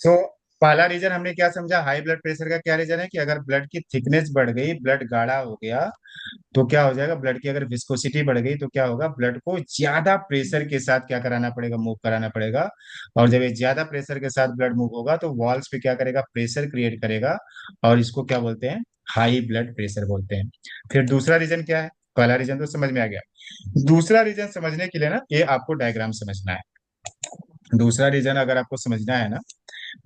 सो पहला रीजन हमने क्या समझा, हाई ब्लड प्रेशर का क्या रीजन है कि अगर ब्लड की थिकनेस बढ़ गई, ब्लड गाढ़ा हो गया, तो क्या हो जाएगा, ब्लड की अगर विस्कोसिटी बढ़ गई तो क्या होगा, ब्लड को ज्यादा प्रेशर के साथ क्या कराना पड़ेगा, मूव कराना पड़ेगा। और जब ये ज्यादा प्रेशर के साथ ब्लड मूव होगा तो वॉल्स पे क्या करेगा, प्रेशर क्रिएट करेगा, और इसको क्या बोलते हैं, हाई ब्लड प्रेशर बोलते हैं। फिर दूसरा रीजन क्या है, पहला रीजन तो समझ में आ गया। दूसरा रीजन समझने के लिए ना ये आपको डायग्राम समझना है। दूसरा रीजन अगर आपको समझना है ना,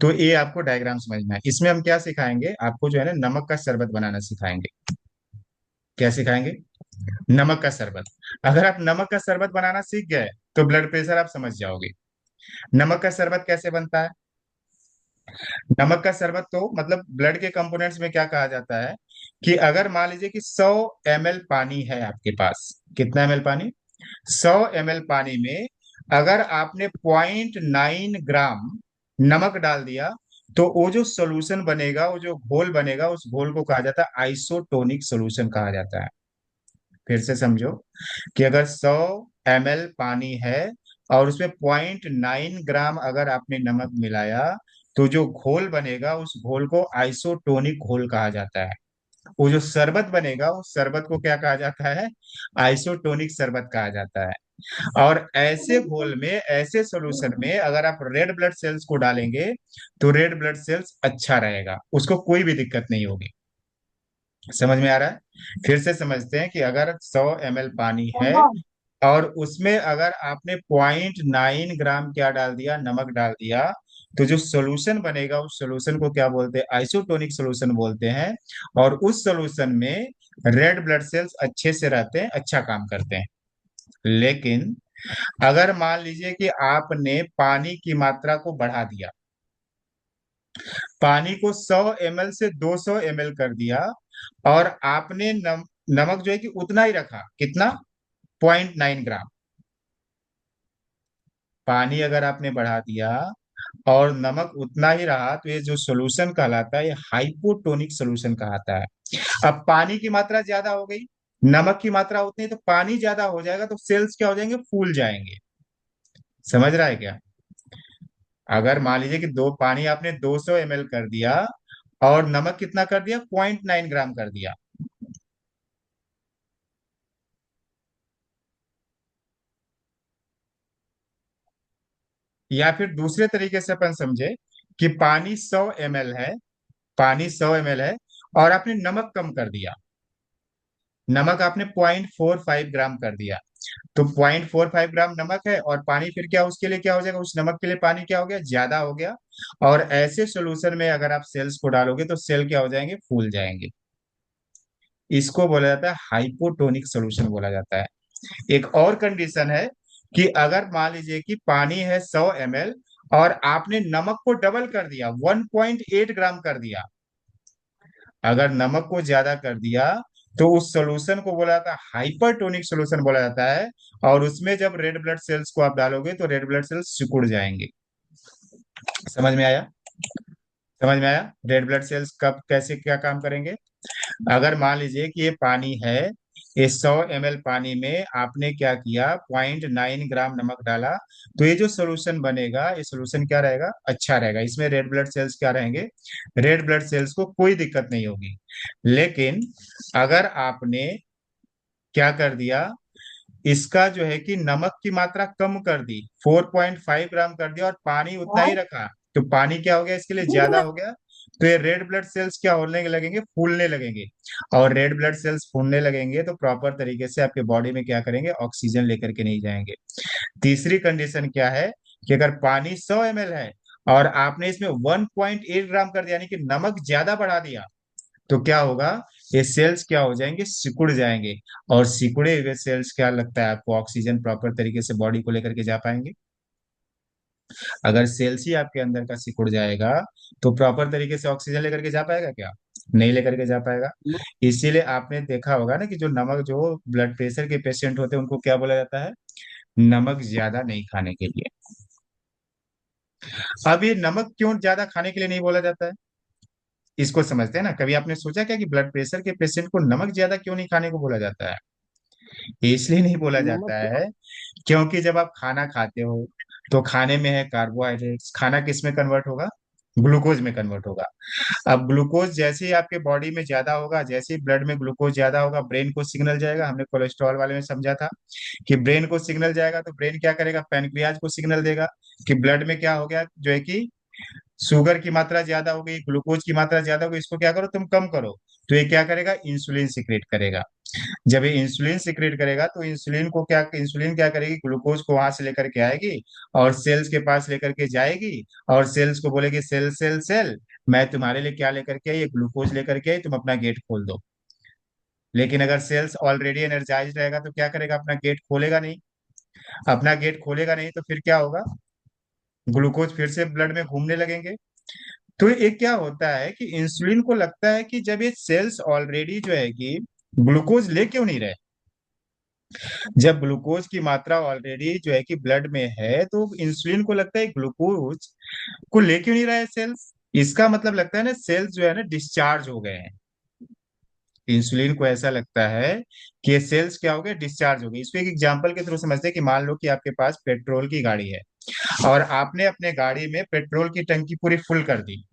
तो ये आपको डायग्राम समझना है। इसमें हम क्या सिखाएंगे आपको, जो है ना नमक का शरबत बनाना सिखाएंगे। क्या सिखाएंगे, नमक का शरबत। अगर आप नमक का शरबत बनाना सीख गए तो ब्लड प्रेशर आप समझ जाओगे। नमक का शरबत कैसे बनता है, नमक का शरबत तो मतलब ब्लड के कंपोनेंट्स में क्या कहा जाता है कि अगर मान लीजिए कि 100 ml पानी है आपके पास, कितना ml पानी, 100 ml पानी में अगर आपने 0.9 ग्राम नमक डाल दिया, तो वो जो सोल्यूशन बनेगा, वो जो घोल बनेगा, उस घोल को कहा जाता है आइसोटोनिक सोल्यूशन कहा जाता है। फिर से समझो कि अगर 100 ml पानी है और उसमें 0.9 ग्राम अगर आपने नमक मिलाया, तो जो घोल बनेगा उस घोल को आइसोटोनिक घोल कहा जाता है। वो जो शरबत बनेगा उस शरबत को क्या कहा जाता है, आइसोटोनिक शरबत कहा जाता है। और ऐसे घोल में, ऐसे सॉल्यूशन में अगर आप रेड ब्लड सेल्स को डालेंगे तो रेड ब्लड सेल्स अच्छा रहेगा, उसको कोई भी दिक्कत नहीं होगी। समझ में आ रहा है। फिर से समझते हैं कि अगर 100 ml पानी है और उसमें अगर आपने 0.9 ग्राम क्या डाल दिया, नमक डाल दिया, तो जो सोल्यूशन बनेगा उस सोल्यूशन को क्या बोलते हैं, आइसोटोनिक सोल्यूशन बोलते हैं। और उस सोल्यूशन में रेड ब्लड सेल्स अच्छे से रहते हैं, अच्छा काम करते हैं। लेकिन अगर मान लीजिए कि आपने पानी की मात्रा को बढ़ा दिया, पानी को 100 ml से 200 ml कर दिया, और आपने नमक जो है कि उतना ही रखा, कितना, 0.9 ग्राम। पानी अगर आपने बढ़ा दिया और नमक उतना ही रहा, तो ये जो सोल्यूशन कहलाता है ये हाइपोटोनिक सोल्यूशन कहलाता है। अब पानी की मात्रा ज्यादा हो गई, नमक की मात्रा उतनी, तो पानी ज्यादा हो जाएगा तो सेल्स क्या हो जाएंगे, फूल जाएंगे। समझ रहा है क्या। अगर मान लीजिए कि दो पानी आपने 200 ml कर दिया और नमक कितना कर दिया, 0.9 ग्राम कर दिया, या फिर दूसरे तरीके से अपन समझे कि पानी 100 ml है, पानी 100 ml है और आपने नमक कम कर दिया, नमक आपने 0.45 ग्राम कर दिया। तो 0.45 ग्राम नमक है और पानी फिर क्या, उसके लिए क्या हो जाएगा, उस नमक के लिए पानी क्या हो गया, ज्यादा हो गया। और ऐसे सॉल्यूशन में अगर आप सेल्स को डालोगे तो सेल क्या हो जाएंगे, फूल जाएंगे। इसको बोला जाता है हाइपोटोनिक सॉल्यूशन बोला जाता है। एक और कंडीशन है कि अगर मान लीजिए कि पानी है 100 ml और आपने नमक को डबल कर दिया, 1.8 ग्राम कर दिया, अगर नमक को ज्यादा कर दिया तो उस सॉल्यूशन को बोला जाता है हाइपरटोनिक सॉल्यूशन बोला जाता है। और उसमें जब रेड ब्लड सेल्स को आप डालोगे तो रेड ब्लड सेल्स सिकुड़ जाएंगे। समझ में आया, समझ में आया। रेड ब्लड सेल्स कब कैसे क्या काम करेंगे, अगर मान लीजिए कि ये पानी है, ये 100 ml पानी में आपने क्या किया, 0.9 ग्राम नमक डाला, तो ये जो सोल्यूशन बनेगा ये सोल्यूशन क्या रहेगा, अच्छा रहेगा, इसमें रेड ब्लड सेल्स क्या रहेंगे, रेड ब्लड सेल्स को कोई दिक्कत नहीं होगी। लेकिन अगर आपने क्या कर दिया, इसका जो है कि नमक की मात्रा कम कर दी, 4.5 ग्राम कर दिया और पानी उतना ही रखा, तो पानी क्या हो गया, इसके लिए ज्यादा हो गया। तो ये रेड ब्लड सेल्स क्या होने लगेंगे, फूलने लगेंगे। और रेड ब्लड सेल्स फूलने लगेंगे तो प्रॉपर तरीके से आपके बॉडी में क्या करेंगे, ऑक्सीजन लेकर के नहीं जाएंगे। तीसरी कंडीशन क्या है कि अगर पानी 100 ml है और आपने इसमें 1.8 ग्राम कर दिया, यानी कि नमक ज्यादा बढ़ा दिया, तो क्या होगा, ये सेल्स क्या हो जाएंगे, सिकुड़ जाएंगे। और सिकुड़े हुए सेल्स क्या लगता है आपको, ऑक्सीजन प्रॉपर तरीके से बॉडी को लेकर के जा पाएंगे। अगर सेल्स ही आपके अंदर का सिकुड़ जाएगा तो प्रॉपर तरीके से ऑक्सीजन लेकर के जा पाएगा क्या, नहीं लेकर के जा पाएगा। इसीलिए आपने देखा होगा ना कि जो नमक, जो ब्लड प्रेशर के पेशेंट होते हैं उनको क्या बोला जाता है, नमक ज्यादा नहीं खाने के लिए। अब ये नमक क्यों ज्यादा खाने के लिए नहीं बोला जाता है, इसको समझते हैं ना। कभी आपने सोचा क्या कि ब्लड प्रेशर के पेशेंट को नमक ज्यादा क्यों नहीं खाने को बोला जाता है। इसलिए नहीं बोला जाता नमक। है क्योंकि जब आप खाना खाते हो तो खाने में है कार्बोहाइड्रेट्स, खाना किस में कन्वर्ट होगा, ग्लूकोज में कन्वर्ट होगा। अब ग्लूकोज जैसे ही आपके बॉडी में ज्यादा होगा, जैसे ही ब्लड में ग्लूकोज ज्यादा होगा, ब्रेन को सिग्नल जाएगा। हमने कोलेस्ट्रॉल वाले में समझा था कि ब्रेन को सिग्नल जाएगा, तो ब्रेन क्या करेगा, पैनक्रियाज को सिग्नल देगा कि ब्लड में क्या हो गया, जो है कि शुगर की मात्रा ज्यादा हो गई, ग्लूकोज की मात्रा ज्यादा हो गई, इसको क्या करो, तुम कम करो। तो ये क्या करेगा, इंसुलिन सिक्रेट करेगा। जब ये इंसुलिन सिक्रेट करेगा तो इंसुलिन क्या करेगी, ग्लूकोज को वहां से लेकर के आएगी और सेल्स के पास लेकर के जाएगी, और सेल्स को बोलेगी, सेल सेल सेल, मैं तुम्हारे लिए क्या लेकर के आई, ये ग्लूकोज लेकर के आई, तुम अपना गेट खोल दो। लेकिन अगर सेल्स ऑलरेडी एनर्जाइज रहेगा तो क्या करेगा, अपना गेट खोलेगा नहीं। अपना गेट खोलेगा नहीं तो फिर क्या होगा, ग्लूकोज फिर से ब्लड में घूमने लगेंगे। तो ये क्या होता है कि इंसुलिन को लगता है कि जब ये सेल्स ऑलरेडी जो है कि ग्लूकोज ले क्यों नहीं रहे, जब ग्लूकोज की मात्रा ऑलरेडी जो है कि ब्लड में है, तो इंसुलिन को लगता है ग्लूकोज को ले क्यों नहीं रहा है सेल्स। इसका मतलब लगता है ना, सेल्स जो है ना डिस्चार्ज हो गए हैं। इंसुलिन को ऐसा लगता है कि ये सेल्स क्या हो गए, डिस्चार्ज हो गए। इसको एक एग्जांपल के थ्रू समझते हैं कि मान लो कि आपके पास पेट्रोल की गाड़ी है, और आपने अपने गाड़ी में पेट्रोल की टंकी पूरी फुल कर दी,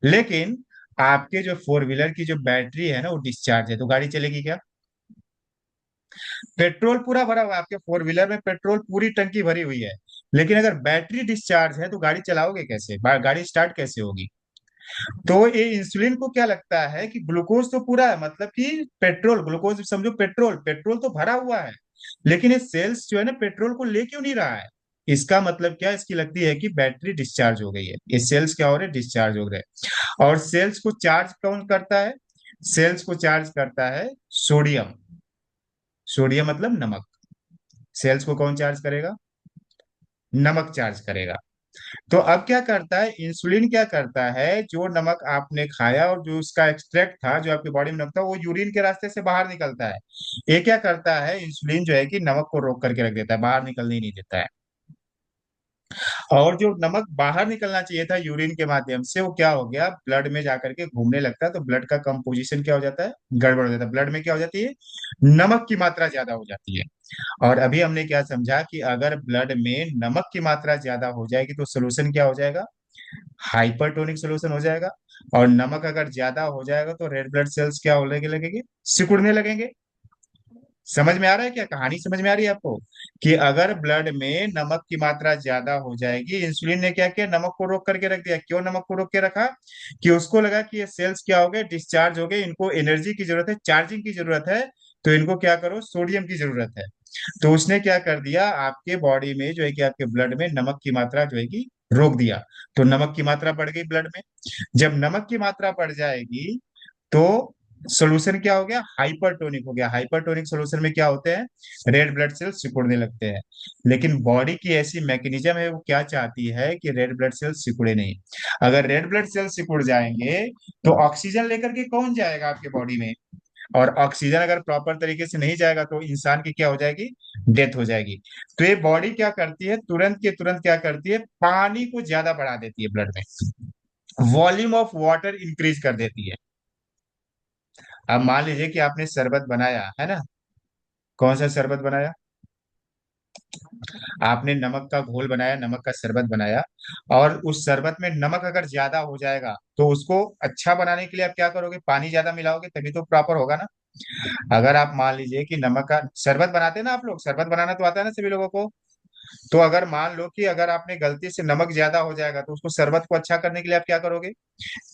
लेकिन आपके जो फोर व्हीलर की जो बैटरी है ना वो डिस्चार्ज है, तो गाड़ी चलेगी क्या। पेट्रोल पूरा भरा हुआ है आपके फोर व्हीलर में, पेट्रोल पूरी टंकी भरी हुई है, लेकिन अगर बैटरी डिस्चार्ज है तो गाड़ी चलाओगे कैसे, गाड़ी स्टार्ट कैसे होगी। तो ये इंसुलिन को क्या लगता है कि ग्लूकोज तो पूरा है, मतलब कि पेट्रोल, ग्लूकोज समझो पेट्रोल, पेट्रोल तो भरा हुआ है, लेकिन ये सेल्स जो है ना पेट्रोल को ले क्यों नहीं रहा है। इसका मतलब क्या, इसकी लगती है कि बैटरी डिस्चार्ज हो गई है, ये सेल्स क्या हो रहे, डिस्चार्ज हो गए। और सेल्स को चार्ज कौन करता है, सेल्स को चार्ज करता है सोडियम। सोडियम मतलब नमक। सेल्स को कौन चार्ज करेगा, नमक चार्ज करेगा। तो अब क्या करता है इंसुलिन, क्या करता है, जो नमक आपने खाया और जो उसका एक्सट्रैक्ट था, जो आपकी बॉडी में नमक था, वो यूरिन के रास्ते से बाहर निकलता है। ये क्या करता है इंसुलिन, जो है कि नमक को रोक करके रख देता है, बाहर निकलने ही नहीं देता है। और जो नमक बाहर निकलना चाहिए था यूरिन के माध्यम से, वो क्या हो गया, ब्लड में जाकर के घूमने लगता है, तो ब्लड का कंपोजिशन क्या हो जाता है, गड़बड़ हो जाता है। ब्लड में क्या हो जाती है, नमक की मात्रा ज्यादा हो जाती है। और अभी हमने क्या समझा कि अगर ब्लड में नमक की मात्रा ज्यादा हो जाएगी तो सोल्यूशन क्या हो जाएगा, हाइपरटोनिक सोल्यूशन हो जाएगा। और नमक अगर ज्यादा हो जाएगा तो रेड ब्लड सेल्स क्या होने लगेंगे, सिकुड़ने लगेंगे। समझ में आ रहा है क्या, कहानी समझ में आ रही है आपको, कि अगर ब्लड में नमक की मात्रा ज्यादा हो जाएगी, इंसुलिन ने क्या किया, नमक को रोक करके रख दिया। क्यों नमक को रोक के रखा, कि उसको लगा कि ये सेल्स क्या हो गए, डिस्चार्ज हो गए, इनको एनर्जी की जरूरत है, चार्जिंग की जरूरत है, तो इनको क्या करो, सोडियम की जरूरत है। तो उसने क्या कर दिया, आपके बॉडी में जो है कि आपके ब्लड में नमक की मात्रा जो है कि रोक दिया। तो नमक की मात्रा बढ़ गई ब्लड में। जब नमक की मात्रा बढ़ जाएगी तो सोल्यूशन क्या हो गया, हाइपरटोनिक हो गया। हाइपरटोनिक सोल्यूशन में क्या होते हैं, रेड ब्लड सेल सिकुड़ने लगते हैं। लेकिन बॉडी की ऐसी मैकेनिज्म है, वो क्या चाहती है कि रेड ब्लड सेल सिकुड़े नहीं। अगर रेड ब्लड सेल सिकुड़ जाएंगे तो ऑक्सीजन लेकर के कौन जाएगा आपके बॉडी में, और ऑक्सीजन अगर प्रॉपर तरीके से नहीं जाएगा तो इंसान की क्या हो जाएगी, डेथ हो जाएगी। तो ये बॉडी क्या करती है, तुरंत के तुरंत क्या करती है, पानी को ज्यादा बढ़ा देती है ब्लड में, वॉल्यूम ऑफ वाटर इंक्रीज कर देती है। अब मान लीजिए कि आपने शरबत बनाया है ना, कौन सा शरबत बनाया, आपने नमक का घोल बनाया, नमक का शरबत बनाया, और उस शरबत में नमक अगर ज्यादा हो जाएगा तो उसको अच्छा बनाने के लिए आप क्या करोगे, पानी ज्यादा मिलाओगे, तभी तो प्रॉपर होगा ना। अगर आप मान लीजिए कि नमक का शरबत बनाते हैं ना, आप लोग शरबत बनाना तो आता है ना सभी लोगों को। तो अगर मान लो कि अगर आपने गलती से नमक ज्यादा हो जाएगा, तो उसको शरबत को अच्छा करने के लिए आप क्या करोगे,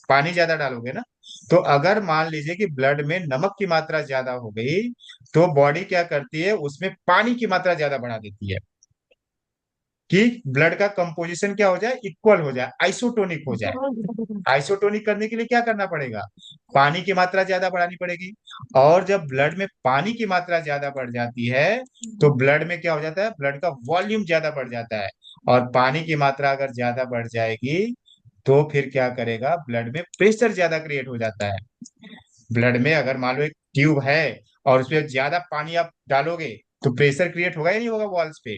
पानी ज्यादा डालोगे ना। तो अगर मान लीजिए कि ब्लड में नमक की मात्रा ज्यादा हो गई, तो बॉडी क्या करती है, उसमें पानी की मात्रा ज्यादा बढ़ा देती है, कि ब्लड का कंपोजिशन क्या हो जाए, इक्वल हो जाए, आइसोटोनिक हो जाए। आइसोटोनिक करने के लिए क्या करना पड़ेगा, पानी की मात्रा ज्यादा बढ़ानी पड़ेगी। और जब ब्लड में पानी की मात्रा ज्यादा बढ़ जाती है तो ब्लड में क्या हो जाता है, ब्लड का वॉल्यूम ज्यादा बढ़ जाता है। और पानी की मात्रा अगर ज्यादा बढ़ जाएगी तो फिर क्या करेगा, ब्लड में प्रेशर ज्यादा क्रिएट हो जाता है। ब्लड में अगर मान लो एक ट्यूब है और उसमें ज्यादा पानी आप डालोगे तो प्रेशर क्रिएट होगा या नहीं होगा वॉल्स पे।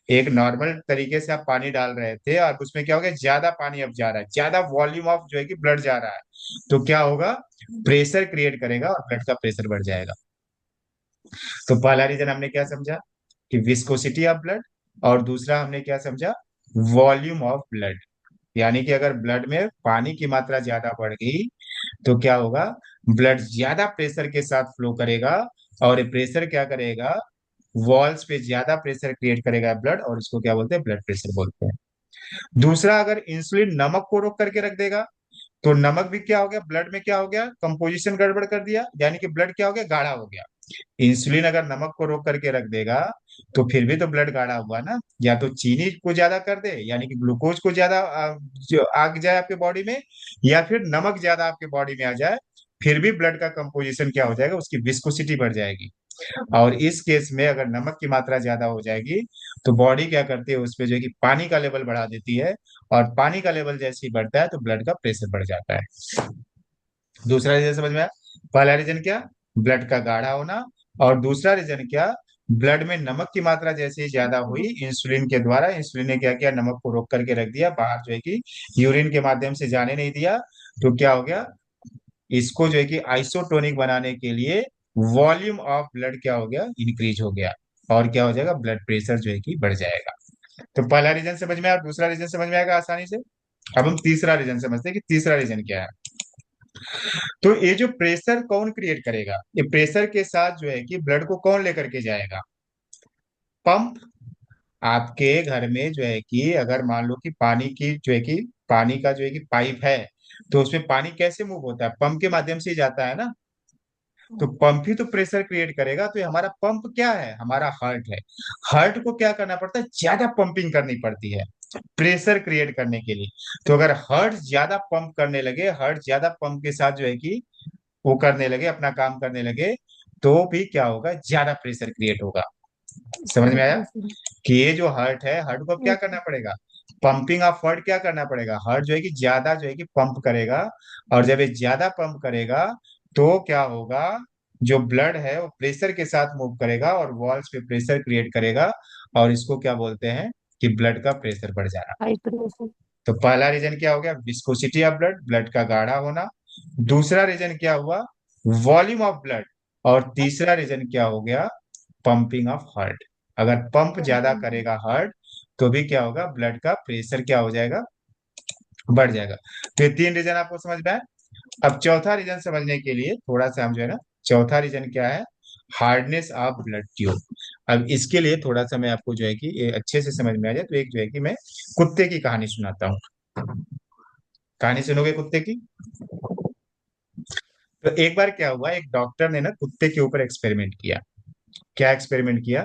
एक नॉर्मल तरीके से आप पानी डाल रहे थे और उसमें क्या हो गया, ज्यादा पानी अब जा रहा है, ज्यादा वॉल्यूम ऑफ जो है कि ब्लड जा रहा है, तो क्या होगा, प्रेशर क्रिएट करेगा और ब्लड का प्रेशर बढ़ जाएगा। तो पहला रीजन हमने क्या समझा, कि विस्कोसिटी ऑफ ब्लड, और दूसरा हमने क्या समझा, वॉल्यूम ऑफ ब्लड। यानी कि अगर ब्लड में पानी की मात्रा ज्यादा बढ़ गई तो क्या होगा, ब्लड ज्यादा प्रेशर के साथ फ्लो करेगा, और ये प्रेशर क्या करेगा, वॉल्स पे ज्यादा प्रेशर क्रिएट करेगा ब्लड, और इसको क्या बोलते हैं, ब्लड प्रेशर बोलते हैं। दूसरा, अगर इंसुलिन नमक को रोक करके रख देगा, तो नमक भी क्या हो गया, ब्लड में क्या हो गया, कंपोजिशन गड़बड़ कर दिया, यानी कि ब्लड क्या हो गया, गाढ़ा हो गया। इंसुलिन अगर नमक को रोक करके रख देगा तो फिर भी तो ब्लड गाढ़ा हुआ ना, या तो चीनी को ज्यादा कर दे, यानी कि ग्लूकोज को ज्यादा जो आग जाए आपके बॉडी में, या फिर नमक ज्यादा आपके बॉडी में आ जाए, फिर भी ब्लड का कंपोजिशन क्या हो जाएगा, उसकी विस्कोसिटी बढ़ जाएगी। और इस केस में अगर नमक की मात्रा ज्यादा हो जाएगी तो बॉडी क्या करती है, उसपे जो है कि पानी का लेवल बढ़ा देती है, और पानी का लेवल जैसे ही बढ़ता है तो ब्लड का प्रेशर बढ़ जाता है। दूसरा रीजन समझ में आया? पहला रीजन क्या, ब्लड का गाढ़ा होना, और दूसरा रीजन क्या, ब्लड में नमक की मात्रा जैसे ही ज्यादा हुई इंसुलिन के द्वारा, इंसुलिन ने क्या किया, नमक को रोक करके रख दिया बाहर, जो है कि यूरिन के माध्यम से जाने नहीं दिया। तो क्या हो गया, इसको जो है कि आइसोटोनिक बनाने के लिए वॉल्यूम ऑफ ब्लड क्या हो गया, इंक्रीज हो गया, और क्या हो जाएगा, ब्लड प्रेशर जो है कि बढ़ जाएगा। तो पहला रीजन समझ में आया, दूसरा रीजन समझ में आएगा आसानी से। अब हम तीसरा रीजन समझते हैं कि तीसरा रीजन क्या है। तो ये जो प्रेशर कौन क्रिएट करेगा, ये प्रेशर के साथ जो है कि ब्लड को कौन लेकर के जाएगा, पंप। आपके घर में जो है कि अगर मान लो कि पानी की जो है कि पानी का जो है कि पाइप है, तो उसमें पानी कैसे मूव होता है, पंप के माध्यम से ही जाता है ना। तो पंप ही तो प्रेशर क्रिएट करेगा, तो ये हमारा पंप क्या है, हमारा हार्ट है। हार्ट को क्या करना पड़ता है, ज्यादा पंपिंग करनी पड़ती है प्रेशर क्रिएट करने के लिए। तो अगर हार्ट ज्यादा पंप करने लगे, हार्ट ज्यादा पंप के साथ जो है कि वो करने लगे, अपना काम करने लगे, तो भी क्या होगा, ज्यादा प्रेशर क्रिएट होगा। समझ में आया कि ये जो हार्ट है, हार्ट को अब क्या करना पड़ेगा, पंपिंग ऑफ हार्ट क्या करना पड़ेगा, हार्ट जो है कि ज्यादा जो है कि पंप करेगा, और जब ये ज्यादा पंप करेगा तो क्या होगा, जो ब्लड है वो प्रेशर के साथ मूव करेगा और वॉल्स पे प्रेशर क्रिएट करेगा, और इसको क्या बोलते हैं कि ब्लड का प्रेशर बढ़ जाना। High pressure. तो पहला रीजन क्या हो गया, विस्कोसिटी ऑफ ब्लड, ब्लड का गाढ़ा होना। दूसरा रीजन क्या हुआ, वॉल्यूम ऑफ ब्लड। और तीसरा रीजन क्या हो गया, पंपिंग ऑफ हार्ट। अगर पंप ज्यादा करेगा हार्ट, तो भी क्या होगा, ब्लड का प्रेशर क्या हो जाएगा, बढ़ जाएगा। तो ये तीन रीजन आपको समझ में आए। अब चौथा रीजन समझने के लिए थोड़ा सा हम जो है ना, चौथा रीजन क्या है, हार्डनेस ऑफ ब्लड ट्यूब। अब इसके लिए थोड़ा सा मैं आपको जो है कि ये अच्छे से समझ में आ जाए, तो एक जो है कि मैं कुत्ते की कहानी सुनाता हूँ। कहानी सुनोगे कुत्ते की? तो एक बार क्या हुआ, एक डॉक्टर ने ना कुत्ते के ऊपर एक्सपेरिमेंट किया। क्या एक्सपेरिमेंट किया,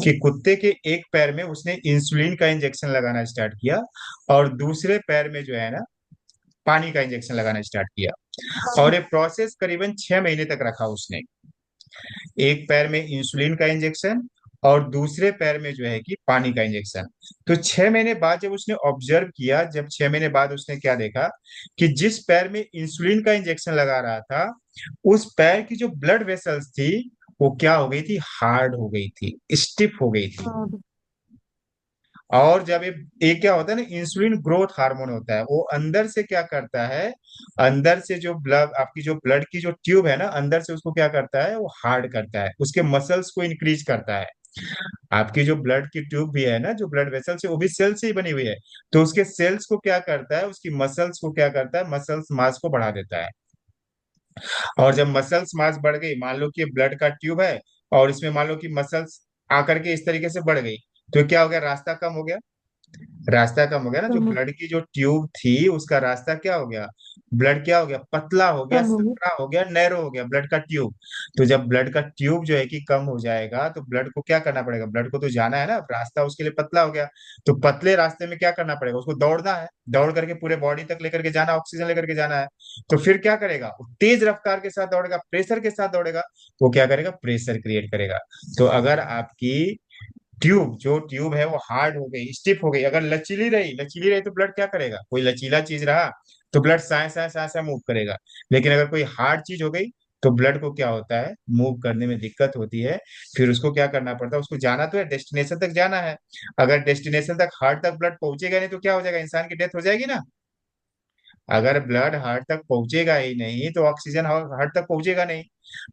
कि कुत्ते के एक पैर में उसने इंसुलिन का इंजेक्शन लगाना स्टार्ट किया, और दूसरे पैर में जो है ना पानी का इंजेक्शन लगाना स्टार्ट किया, और ये प्रोसेस करीबन 6 महीने तक रखा उसने। एक पैर में इंसुलिन का इंजेक्शन, और दूसरे पैर में जो है कि पानी का इंजेक्शन। तो 6 महीने बाद जब उसने ऑब्जर्व किया, जब 6 महीने बाद उसने क्या देखा, कि जिस पैर में इंसुलिन का इंजेक्शन लगा रहा था, उस पैर की जो ब्लड वेसल्स थी वो क्या हो गई थी, हार्ड हो गई थी, स्टिफ हो गई थी। और जब ये क्या होता है ना, इंसुलिन ग्रोथ हार्मोन होता है, वो अंदर से क्या करता है, अंदर से जो ब्लड आपकी जो ब्लड की जो ट्यूब है ना, अंदर से उसको क्या करता है, वो हार्ड करता है, उसके मसल्स को इंक्रीज करता है। आपकी जो ब्लड की ट्यूब भी है ना, जो ब्लड वेसल्स है, वो भी सेल से ही बनी हुई है। तो उसके सेल्स को क्या करता है, उसकी मसल्स को क्या करता है, मसल्स मास को बढ़ा देता है। और जब मसल्स मास बढ़ गई, मान लो कि ब्लड का ट्यूब है, और इसमें मान लो कि मसल्स आकर के इस तरीके से बढ़ गई, तो क्या हो गया, रास्ता कम हो गया। रास्ता कम हो गया ना, जो कम ब्लड की जो ट्यूब थी उसका रास्ता क्या हो गया, ब्लड क्या हो गया, पतला हो गया, कम हो गया। संकरा हो गया, नैरो हो गया ब्लड का ट्यूब। तो जब ब्लड का ट्यूब जो है कि कम हो जाएगा, तो ब्लड को क्या करना पड़ेगा, ब्लड को तो जाना है ना, रास्ता उसके लिए पतला हो गया। तो पतले रास्ते में क्या करना पड़ेगा, उसको दौड़ना है, दौड़ करके पूरे बॉडी तक लेकर के जाना, ऑक्सीजन लेकर के जाना है। तो फिर क्या करेगा, वो तेज रफ्तार के साथ दौड़ेगा, प्रेशर के साथ दौड़ेगा। वो क्या करेगा, प्रेशर क्रिएट करेगा। तो अगर आपकी ट्यूब है वो हार्ड हो गई, स्टिफ हो गई, अगर लचीली रही तो ब्लड क्या करेगा, कोई लचीला चीज रहा तो ब्लड साए साए साए साए मूव करेगा। लेकिन अगर कोई हार्ड चीज हो गई तो ब्लड को क्या होता है, मूव करने में दिक्कत होती है। फिर उसको क्या करना पड़ता है, उसको जाना तो है, डेस्टिनेशन तक जाना है। अगर डेस्टिनेशन तक हार्ट तक ब्लड पहुंचेगा नहीं तो क्या हो जाएगा, इंसान की डेथ हो जाएगी ना। अगर ब्लड हार्ट तक पहुंचेगा ही नहीं तो ऑक्सीजन हार्ट तक पहुंचेगा नहीं।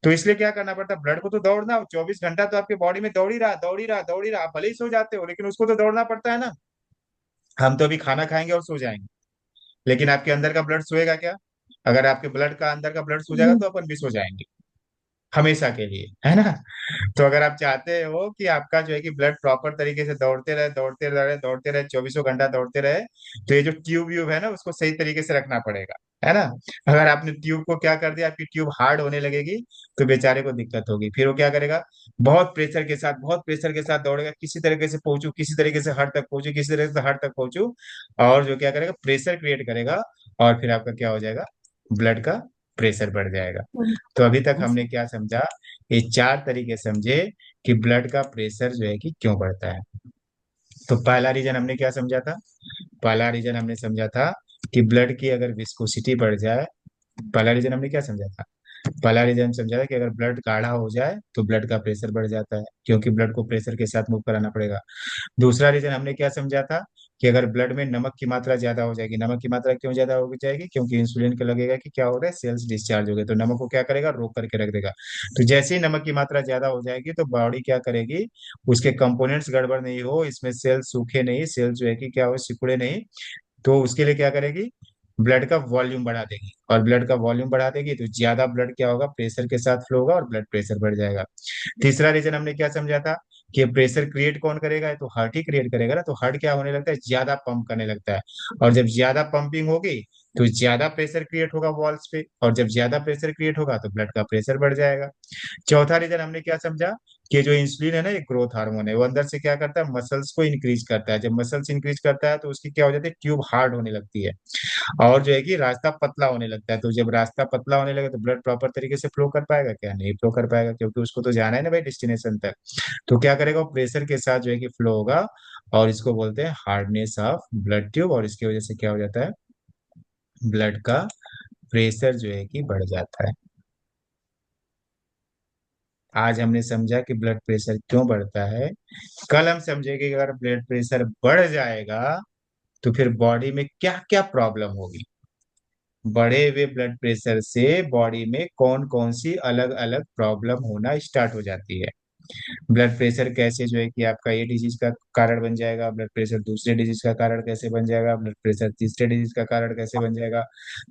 तो इसलिए क्या करना पड़ता है, ब्लड को तो दौड़ना, 24 घंटा तो आपके बॉडी में दौड़ ही रहा, दौड़ ही रहा, दौड़ ही रहा, आप भले ही सो जाते हो लेकिन उसको तो दौड़ना पड़ता है ना। हम तो अभी खाना खाएंगे और सो जाएंगे, लेकिन आपके अंदर का ब्लड सोएगा क्या? अगर आपके ब्लड का अंदर का ब्लड सो जाएगा तो अपन भी सो जाएंगे हमेशा के लिए, है ना? तो अगर आप चाहते हो कि आपका जो है कि ब्लड प्रॉपर तरीके से दौड़ते रहे, दौड़ते रहे, दौड़ते रहे, चौबीसों घंटा दौड़ते रहे, तो ये जो ट्यूब व्यूब है ना उसको सही तरीके से रखना पड़ेगा, है ना? अगर आपने ट्यूब को क्या कर दिया, आपकी ट्यूब हार्ड होने लगेगी, तो बेचारे को दिक्कत होगी। फिर वो क्या करेगा, बहुत प्रेशर के साथ, बहुत प्रेशर के साथ दौड़ेगा, किसी तरीके से पहुंचू, किसी तरीके से हर तक पहुंचू, किसी तरीके से हर तक पहुंचू, और जो क्या करेगा, प्रेशर क्रिएट करेगा, और फिर आपका क्या हो जाएगा, ब्लड का प्रेशर बढ़ जाएगा। तो अभी तक हमने क्या समझा, ये चार तरीके समझे कि ब्लड का प्रेशर जो है कि क्यों बढ़ता है। तो पहला रीजन हमने क्या समझा था, पहला रीजन हमने समझा था कि ब्लड की अगर विस्कोसिटी बढ़ जाए, पहला रीजन हमने क्या समझा था, पहला रीजन समझा था कि अगर ब्लड गाढ़ा हो जाए तो ब्लड का प्रेशर बढ़ जाता है, क्योंकि ब्लड को प्रेशर के साथ मूव कराना पड़ेगा। दूसरा रीजन हमने क्या समझा था कि अगर ब्लड में नमक की मात्रा ज्यादा हो जाएगी, नमक की मात्रा क्यों ज्यादा हो जाएगी, क्योंकि इंसुलिन को लगेगा कि क्या हो रहा है, सेल्स डिस्चार्ज हो गए, तो नमक को क्या करेगा, रोक करके रख देगा। तो जैसे ही नमक की मात्रा ज्यादा हो जाएगी तो बॉडी क्या करेगी, उसके कंपोनेंट्स गड़बड़ नहीं हो, इसमें सेल सूखे नहीं, सेल जो है कि क्या हो, सिकुड़े नहीं, तो उसके लिए क्या करेगी, ब्लड का वॉल्यूम बढ़ा देगी, और ब्लड का वॉल्यूम बढ़ा देगी तो ज्यादा ब्लड क्या होगा, प्रेशर के साथ फ्लो होगा और ब्लड प्रेशर बढ़ जाएगा। तीसरा रीजन हमने क्या समझा था कि प्रेशर क्रिएट कौन करेगा, तो हार्ट ही क्रिएट करेगा ना, तो हार्ट क्या होने लगता है, ज्यादा पंप करने लगता है, और जब ज्यादा पंपिंग होगी तो ज्यादा प्रेशर क्रिएट होगा वॉल्स पे, और जब ज्यादा प्रेशर क्रिएट होगा तो ब्लड का प्रेशर बढ़ जाएगा। चौथा रीजन हमने क्या समझा कि जो इंसुलिन है ना, ये ग्रोथ हार्मोन है, वो अंदर से क्या करता है, मसल्स को इंक्रीज करता है, जब मसल्स इंक्रीज करता है तो उसकी क्या हो जाती है, ट्यूब हार्ड होने लगती है, और जो है कि रास्ता पतला होने लगता है, तो जब रास्ता पतला होने लगे तो ब्लड प्रॉपर तरीके से फ्लो कर पाएगा क्या, नहीं फ्लो कर पाएगा, क्योंकि उसको तो जाना है ना भाई डेस्टिनेशन तक। तो क्या करेगा, वो प्रेशर के साथ जो है कि फ्लो होगा, और इसको बोलते हैं हार्डनेस ऑफ ब्लड ट्यूब, और इसकी वजह से क्या हो जाता है, ब्लड का प्रेशर जो है कि बढ़ जाता है। आज हमने समझा कि ब्लड प्रेशर क्यों बढ़ता है। कल हम समझेंगे कि अगर ब्लड प्रेशर बढ़ जाएगा तो फिर बॉडी में क्या क्या प्रॉब्लम होगी, बढ़े हुए ब्लड प्रेशर से बॉडी में कौन कौन सी अलग अलग प्रॉब्लम होना स्टार्ट हो जाती है। ब्लड प्रेशर कैसे जो है कि आपका ये डिजीज का कारण बन जाएगा, ब्लड प्रेशर दूसरे डिजीज का कारण कैसे बन जाएगा, ब्लड प्रेशर तीसरे डिजीज का कारण कैसे बन जाएगा,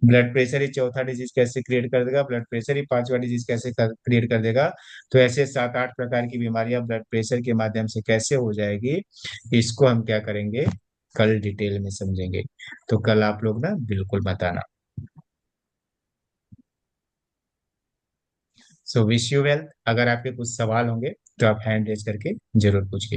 ब्लड प्रेशर ही चौथा डिजीज कैसे क्रिएट कर देगा, ब्लड प्रेशर ही पांचवा डिजीज कैसे क्रिएट कर देगा। तो ऐसे सात आठ प्रकार की बीमारियां ब्लड प्रेशर के माध्यम से कैसे हो जाएगी, इसको हम क्या करेंगे, कल डिटेल में समझेंगे। तो कल आप लोग ना बिल्कुल बताना। So wish you well. अगर आपके कुछ सवाल होंगे तो आप हैंड रेज करके जरूर पूछिए।